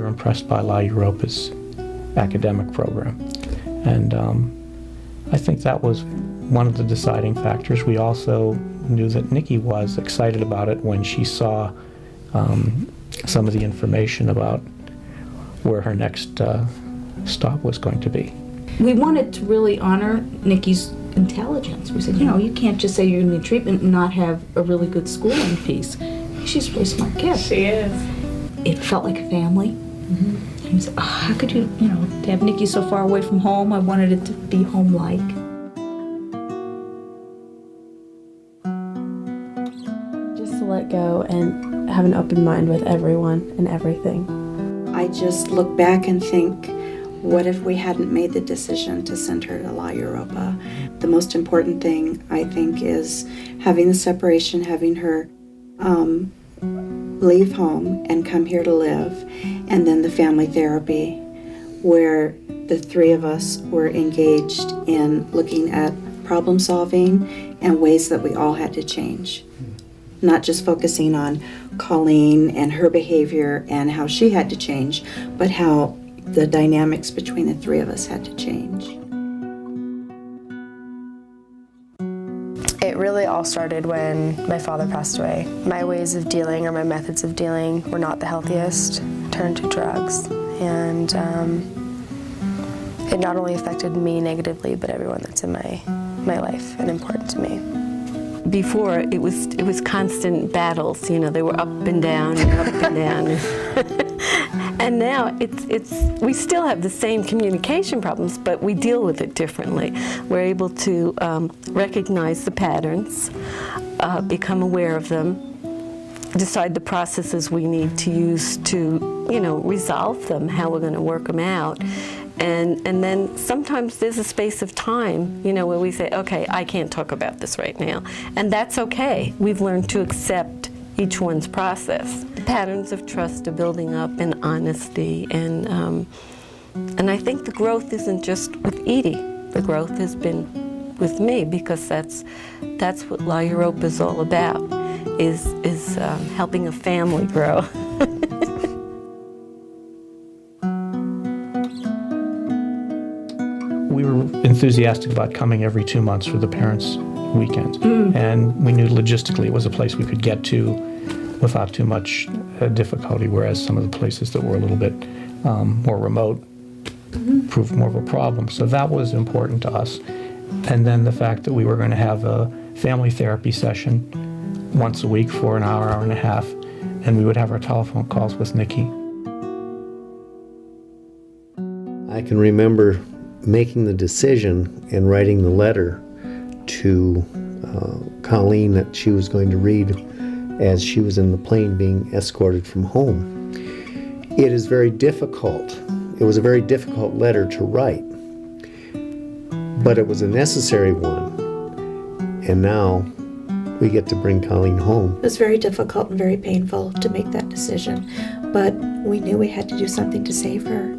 were impressed by La Europa's academic program. And I think that was one of the deciding factors. We also knew that Nikki was excited about it when she saw some of the information about where her next stop was going to be. We wanted to really honor Nikki's intelligence. We said, you can't just say you're going to need treatment and not have a really good schooling piece. She's a really smart kid. She is. It felt like a family. Mm-hmm. And we said, how could you, to have Nikki so far away from home, I wanted it to be home-like. Just to let go and have an open mind with everyone and everything. I just look back and think, what if we hadn't made the decision to send her to La Europa? The most important thing, I think, is having the separation, having her leave home and come here to live, and then the family therapy, where the three of us were engaged in looking at problem solving and ways that we all had to change. Not just focusing on Colleen and her behavior and how she had to change, but how the dynamics between the three of us had to change. It really all started when my father passed away. My ways of dealing or my methods of dealing were not the healthiest. Turned to drugs, and it not only affected me negatively, but everyone that's in my life and important to me. Before, it was constant battles. They were up and down and up and down. And now we still have the same communication problems, but we deal with it differently. We're able to recognize the patterns, become aware of them, decide the processes we need to use to, resolve them, how we're going to work them out. And then sometimes there's a space of time, where we say, okay, I can't talk about this right now. And that's okay. We've learned to accept each one's process. Patterns of trust are building up, and honesty, and I think the growth isn't just with Edie. The growth has been with me, because that's what La Europa is all about, is helping a family grow. We were enthusiastic about coming every 2 months for the parents' weekends. And we knew logistically it was a place we could get to without too much difficulty, whereas some of the places that were a little bit more remote proved more of a problem. So that was important to us. And then the fact that we were going to have a family therapy session once a week for an hour, hour and a half, and we would have our telephone calls with Nikki. I can remember making the decision and writing the letter to Colleen that she was going to read as she was in the plane being escorted from home. It is very difficult. It was a very difficult letter to write, but it was a necessary one. And now we get to bring Colleen home. It was very difficult and very painful to make that decision, but we knew we had to do something to save her.